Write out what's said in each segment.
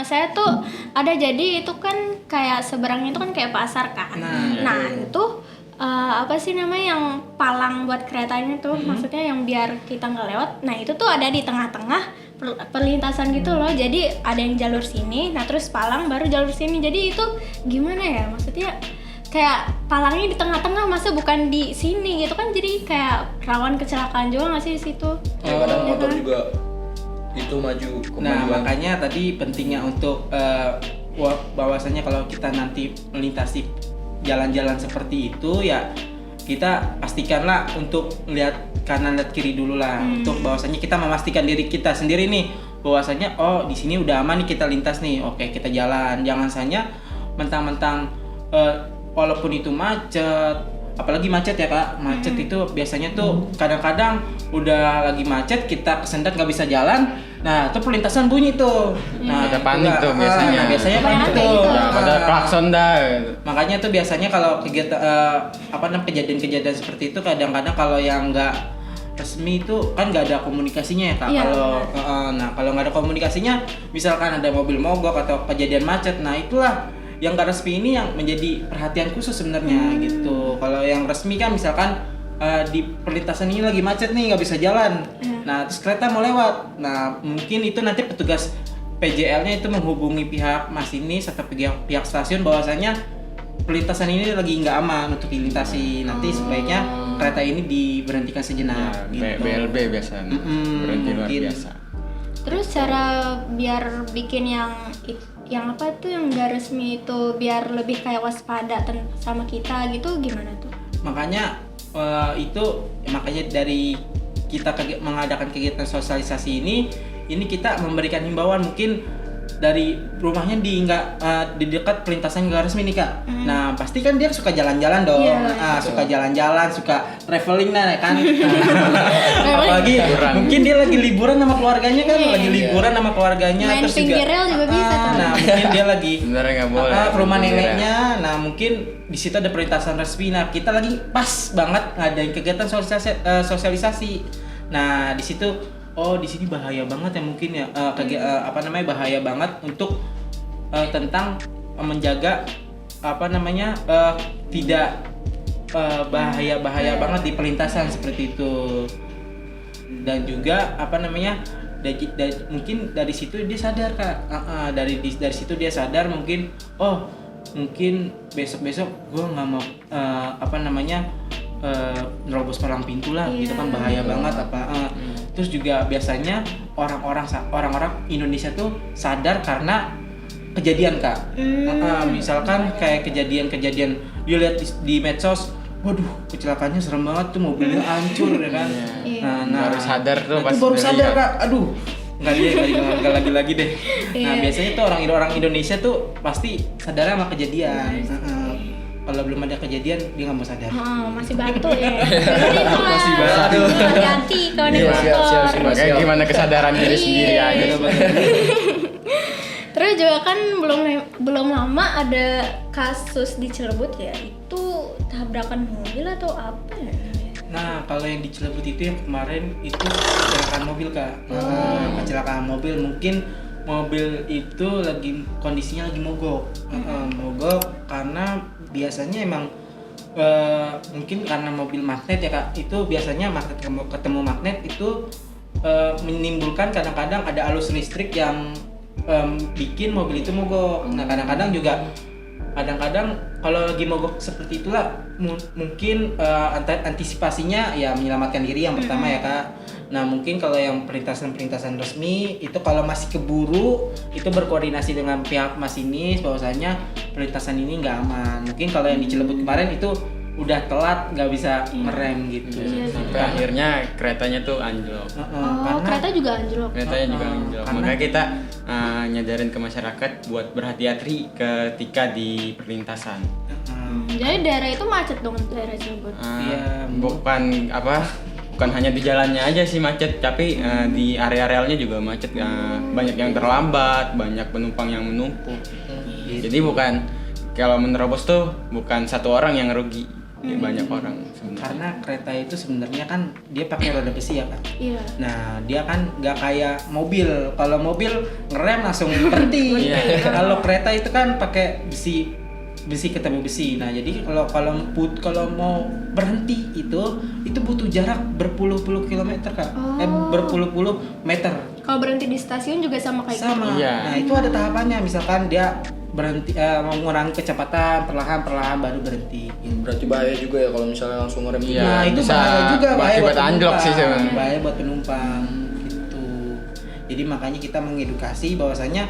saya tuh ada, jadi itu kan kayak seberangnya itu kan kayak pasar kan. Nah itu apa sih namanya yang palang buat keretanya tuh, maksudnya yang biar kita nggak lewat. Nah itu tuh ada di tengah-tengah perlintasan gitu loh. Jadi ada yang jalur sini, nah terus palang baru jalur sini. Jadi itu gimana ya, maksudnya kayak palangnya di tengah-tengah, masa bukan di sini gitu kan, jadi kayak rawan kecelakaan juga nggak sih di situ? Kadang motor juga itu maju kemajuan. Nah makanya tadi pentingnya untuk bahwasanya kalau kita nanti melintasi jalan-jalan seperti itu ya kita pastikanlah untuk lihat kanan lihat kiri dulu lah, untuk bahwasanya kita memastikan diri kita sendiri nih bahwasanya oh di sini udah aman nih kita lintas nih, oke kita jalan. Jangan saja mentang-mentang walaupun itu macet, apalagi macet ya Kak, macet itu biasanya tuh kadang-kadang udah lagi macet kita kesendat nggak bisa jalan, nah itu perlintasan bunyi tuh, nah ada panik tuh biasanya. Biasanya panik tuh, Ada klakson dah. makanya tuh biasanya kalau kegiatan kejadian-kejadian seperti itu kadang-kadang kalau yang nggak resmi itu kan nggak ada komunikasinya ya Kak. Kalau nggak ada komunikasinya, misalkan ada mobil mogok atau kejadian macet, nah itulah yang nggak resmi ini yang menjadi perhatian khusus sebenarnya gitu. Kalau yang resmi kan misalkan di perlintasan ini lagi macet nih nggak bisa jalan, nah terus kereta mau lewat, nah mungkin itu nanti petugas PJL-nya itu menghubungi pihak masinis atau pihak stasiun bahwasanya perlintasan ini lagi nggak aman untuk dilintasi, nanti sebaiknya kereta ini diberhentikan sejenak. Gitu. BLB biasa, berhenti luar biasa. Terus cara biar bikin yang apa tuh yang nggak resmi itu biar lebih kayak waspada sama kita gitu, gimana tuh? Makanya makanya dari kita mengadakan kegiatan sosialisasi ini kita memberikan himbauan, mungkin dari rumahnya di dekat perlintasan nggak resmi nih Kak. Nah pasti kan dia suka jalan-jalan dong, suka jalan-jalan, suka traveling lah kan. Apalagi mungkin dia lagi liburan sama keluarganya kan, lagi liburan sama keluarganya, main terus pinggir rel juga bisa tuh. Nah mungkin dia lagi Sebenarnya nggak boleh ke rumah neneknya, nah mungkin di situ ada perlintasan resmi. Nah kita lagi pas banget ngadain kegiatan sosialisasi. Nah di situ di sini bahaya banget ya mungkin ya, bahaya banget untuk tentang menjaga tidak bahaya banget di perlintasan seperti itu. Dan juga mungkin dari situ dia sadar Kak, dari situ dia sadar mungkin mungkin besok gue nggak mau nerobos palang pintu lah, gitu kan bahaya banget terus juga biasanya orang-orang Indonesia tuh sadar karena kejadian Kak. Misalkan kayak kejadian dia lihat di medsos, waduh kecelakaannya serem banget tuh, mobilnya hancur ya kan. Nah baru sadar tuh pas baru sadar Kak, aduh nggak lagi deh. Nah biasanya tuh orang Indonesia tuh pasti sadar sama kejadian. Kalau belum ada kejadian dia nggak mau sadar. Masih batu ya. Masih batu. Hati-hati kalau di motor. Makanya gimana kesadaran diri sendiri aja. Terus juga kan belum lama ada kasus di Cilebut ya, itu tabrakan mobil atau apa ya? Nah kalau yang di Cilebut itu yang kemarin itu kecelakaan mobil Kak. Kecelakaan mobil, mungkin mobil itu kondisinya lagi mogok. Mogok karena biasanya emang mungkin karena mobil magnet ya Kak, itu biasanya magnet ketemu magnet itu menimbulkan kadang-kadang ada arus listrik yang bikin mobil itu mogok. Nah kadang-kadang kalau lagi mogok seperti itulah mungkin antisipasinya ya menyelamatkan diri yang pertama ya Kak. Nah mungkin kalau yang perlintasan resmi itu kalau masih keburu itu berkoordinasi dengan pihak masinis bahwasanya perlintasan ini nggak aman. Mungkin kalau yang di Cilebut kemarin itu udah telat nggak bisa ngerem gitu. Sampai akhirnya keretanya tuh anjlok. Kereta juga anjlok. Keretanya juga anjlok. Makanya kita nyadarin ke masyarakat buat berhati-hati ketika di perlintasan. Jadi daerah itu macet dong, daerah Cilebut. Bukan hanya di jalannya aja sih macet, tapi di area-arealnya juga macet. Banyak yang terlambat, banyak penumpang yang menumpuk. Jadi bukan kalau menerobos tuh bukan satu orang yang rugi, banyak orang sebenarnya. Karena kereta itu sebenarnya kan dia pakai roda besi ya kan. Iya. Nah dia kan nggak kayak mobil. Kalau mobil ngerem langsung berhenti. Iya. Kalau kereta itu kan pakai besi ketemu besi. Nah jadi kalau mau berhenti itu butuh jarak berpuluh-puluh kilometer kak. Berpuluh-puluh meter. Kalau berhenti di stasiun juga sama kayak gitu. Sama. Iya. Nah itu ada tahapannya. Misalkan dia berhenti mengurangi kecepatan perlahan baru berhenti. Berarti bahaya juga ya kalau misalnya langsung ngerem. Iya. Nah itu bisa bahaya juga, bahaya buat berakibat anjlok sih penumpang. sebenarnya. Bahaya buat penumpang gitu. Jadi makanya kita mengedukasi bahwasanya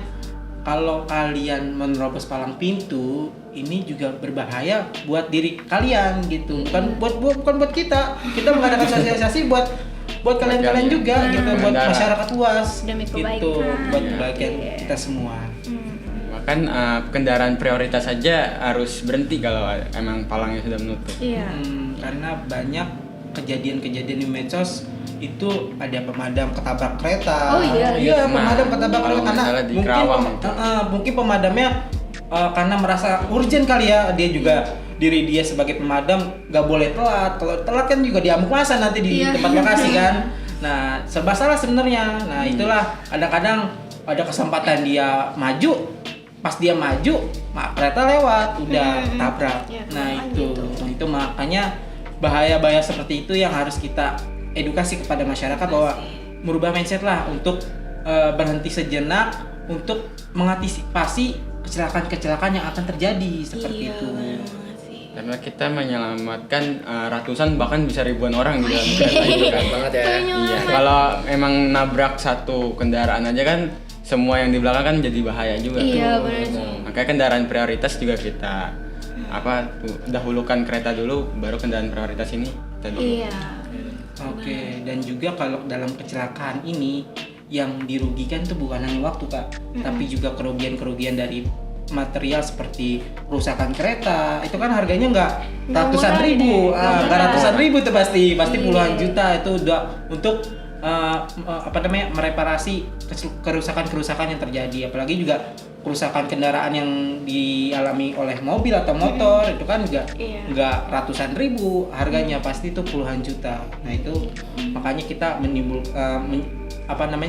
kalau kalian menerobos palang pintu ini juga berbahaya buat diri kalian gitu. Bukan buat kita. Kita mengadakan sosialisasi buat kalian juga gitu, buat Pengendara. masyarakat luas Demi gitu, kebaikan. buat kebaikan Iya. kita semua. Bahkan kendaraan prioritas saja harus berhenti kalau emang palangnya sudah menutup. Iya. Karena banyak kejadian-kejadian di medsos itu ada pemadam ketabrak kereta. Oh, iya. Iya, Nah, pemadam ketabrak kalau kereta karena nggak salah di mungkin Kerawang. mungkin pemadamnya karena merasa urgent kali ya, dia juga diri dia sebagai pemadam nggak boleh telat. Kalau telat kan juga diamuk masa nanti di Iya. tempat lokasi kan. Nah, serba salah sebenarnya. Nah, itulah kadang-kadang ada kesempatan dia maju, pas dia maju, kereta lewat, udah tabrak. Ya, Nah, kan itu makanya bahaya-bahaya seperti itu yang harus kita edukasi kepada masyarakat bahwa merubah mindset lah untuk berhenti sejenak untuk mengantisipasi kecelakaan-kecelakaan yang akan terjadi seperti itu. Karena kita menyelamatkan ratusan bahkan bisa ribuan orang di dalam kereta itu kan. Keren banget ya. Iya, kalau emang nabrak satu kendaraan aja kan semua yang di belakang kan jadi bahaya juga. Iya, tuh. benar. Makanya kendaraan prioritas juga kita dahulukan kereta dulu, baru kendaraan prioritas ini kita dulu. Iya. Oke, dan juga kalau dalam kecelakaan ini yang dirugikan tuh bukan hanya waktu kak, tapi juga kerugian-kerugian dari material seperti kerusakan kereta. Itu kan harganya nggak ratusan murah ribu, deh. Nggak nggak murah. ratusan ribu tuh pasti puluhan Iya. juta itu udah untuk mereparasi kerusakan-kerusakan yang terjadi. Apalagi juga kerusakan kendaraan yang dialami oleh mobil atau motor itu kan juga Iya. nggak ratusan ribu harganya, pasti itu puluhan juta. Nah itu makanya kita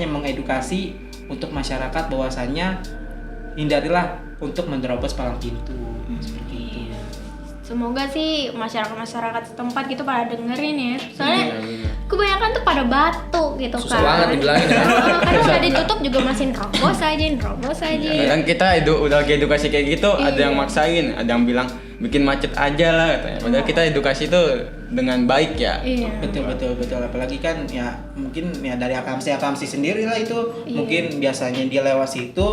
mengedukasi untuk masyarakat bahwasannya hindarilah untuk menerobos palang pintu seperti itu. Semoga sih masyarakat setempat gitu pada dengerin ya. Soalnya Iya, benar. kebanyakan tuh pada batu gitu Susah kan. banget dibilangin ya. Karena udah ditutup juga masih nerobos aja. Kadang kita udah edukasi kayak gitu, ada Iya. yang maksain, ada yang bilang bikin macet aja lah katanya. Padahal kita edukasi itu dengan baik ya. Iya. Betul. Apalagi kan ya mungkin ya dari akamsi sendiri lah itu. Iya. Mungkin biasanya dia lewat situ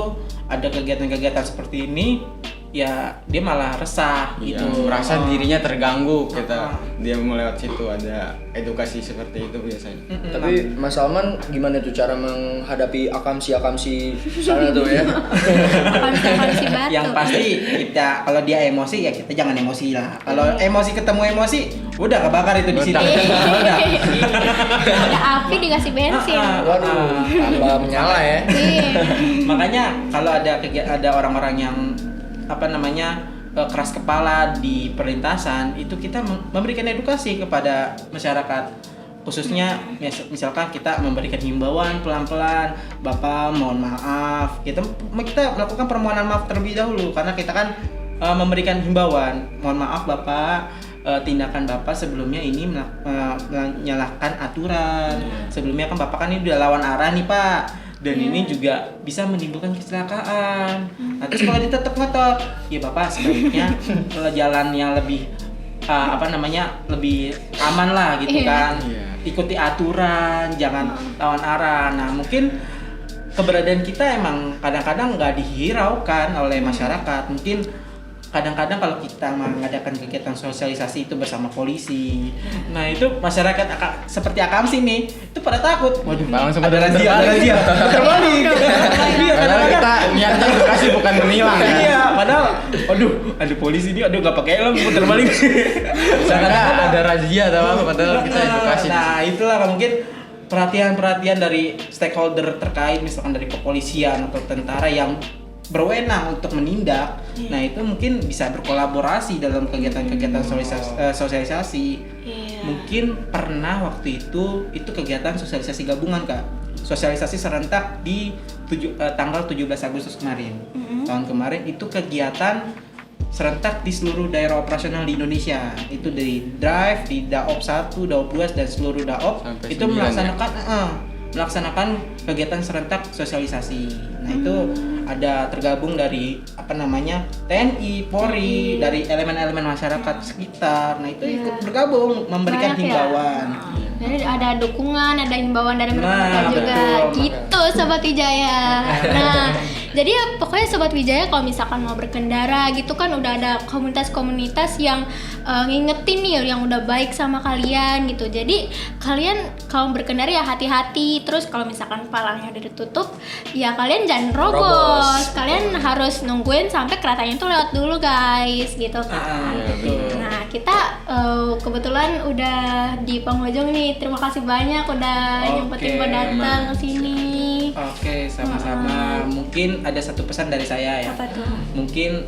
ada kegiatan-kegiatan seperti ini, ya dia malah resah Iya, gitu. merasa dirinya terganggu Ah. kita. Dia mau lewat situ ada edukasi seperti itu biasanya. Tapi Mas Salman gimana tuh cara menghadapi akamsi sana tuh ya? Akamsi batu. Yang pasti kita kalau dia emosi ya kita jangan emosi lah. Kalau emosi ketemu emosi, udah kebakar itu di situ. Udah. Ada api dikasih bensin. Waduh, tambah menyala ya. Iya. Makanya kalau ada orang-orang yang keras kepala di perlintasan, itu kita memberikan edukasi kepada masyarakat, khususnya misalkan kita memberikan himbauan pelan-pelan, Bapak mohon maaf, kita melakukan permohonan maaf terlebih dahulu karena kita kan memberikan himbauan, mohon maaf Bapak, tindakan Bapak sebelumnya ini menyalahkan aturan. Sebelumnya kan Bapak kan ini udah lawan arah nih Pak, dan ini juga bisa menimbulkan kecelakaan. Nah terus kalau dia tetap ngotot, ya Bapak sebaiknya jalan yang lebih lebih aman lah gitu Iya. kan. Iya. Ikuti aturan, jangan lawan arah. Nah mungkin keberadaan kita emang kadang-kadang nggak dihiraukan oleh masyarakat. Mungkin kadang-kadang kalau kita mengadakan kegiatan sosialisasi itu bersama polisi, nah itu masyarakat seperti Akamsi nih itu pada takut. Waduh, Langsung ada pada razia, terbalik. Iya, Padahal kadang-kadang. kita niatnya edukasi bukan menilang ya. Iya, padahal, aduh, ada polisi dia, aduh nggak pakai helm, putar balik. Misalkan ada razia atau apa, padahal kita edukasi. Nah, itulah mungkin perhatian-perhatian dari stakeholder terkait, misalkan dari kepolisian atau tentara yang berwenang untuk menindak. Nah, itu mungkin bisa berkolaborasi dalam kegiatan-kegiatan sosialisasi. Mungkin pernah waktu itu kegiatan sosialisasi gabungan, Kak. Sosialisasi serentak di tanggal 17 Agustus kemarin. Tahun kemarin itu kegiatan serentak di seluruh daerah operasional di Indonesia. Itu dari Drive, di Daop 1, Daop 2 dan seluruh Daop sampai itu 9 melaksanakan kegiatan serentak sosialisasi. Nah, itu ada tergabung dari TNI, Polri, dari elemen-elemen masyarakat sekitar. Nah, itu ikut bergabung memberikan Banyak ya? himbauan. Jadi ada dukungan, ada himbauan dari mereka juga. betul. Gitu Sobat Wijaya. Nah, jadi ya pokoknya Sobat Wijaya kalau misalkan mau berkendara gitu kan udah ada komunitas-komunitas yang ngingetin nih yang udah baik sama kalian gitu. Jadi kalian kalau berkendara ya hati-hati. Terus kalau misalkan palangnya udah ditutup, ya kalian jangan rogos. Kalian harus nungguin sampai keretanya itu lewat dulu guys, gitu kan. Betul. Nah, kita kebetulan udah di penghujung nih. Terima kasih banyak udah nyempetin buat datang ke sini. Oke, sama-sama. Mungkin ada satu pesan dari saya ya. Apa tuh? Mungkin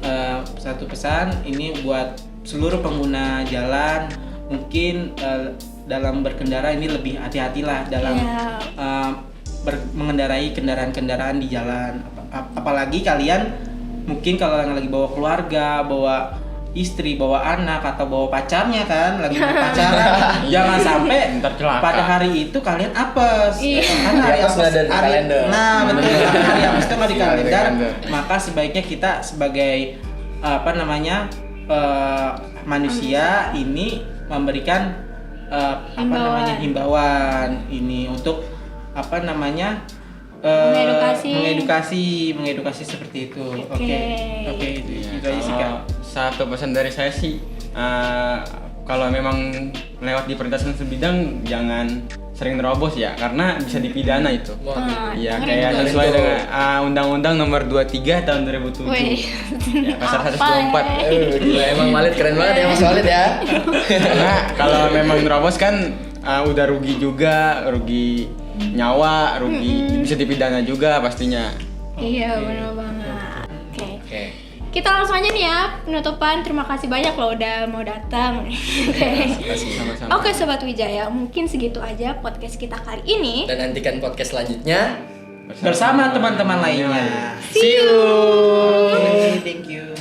satu pesan ini buat seluruh pengguna jalan. Mungkin dalam berkendara ini lebih hati-hatilah dalam mengendarai kendaraan-kendaraan di jalan. Apalagi kalian mungkin kalau yang lagi bawa keluarga, bawa istri, bawa anak atau bawa pacarnya kan, lagi pacaran, jangan sampai Ntar celaka. pada hari itu kalian apes. Karena hari Di apes nggak ada di kalender. Nah, betul. Hari apes itu nggak di Nggak ada di kalender. kalender. Maka sebaiknya kita sebagai manusia ini memberikan himbauan ini untuk mengedukasi seperti itu. Oke, itu aja sih, Kak. Satu pesan dari saya sih, kalau memang lewat di perlintasan sebidang jangan sering nerobos ya, karena bisa dipidana itu. Ya kayak sesuai dengan Undang-Undang Nomor 23 Tahun 2007. Ya, pasal 124. Gila, emang Malit keren banget ya Mas Malit ya. Karena kalau memang nerobos kan udah rugi juga, rugi nyawa, rugi bisa dipidana juga pastinya. Iya, benar banget. Oke. Kita langsung aja nih ya penutupan. Terima kasih banyak loh udah mau datang. Sama-sama. Oke Sobat Wijaya, mungkin segitu aja podcast kita kali ini. Dan nantikan podcast selanjutnya Bersama teman-teman lainnya. See you. Thank you.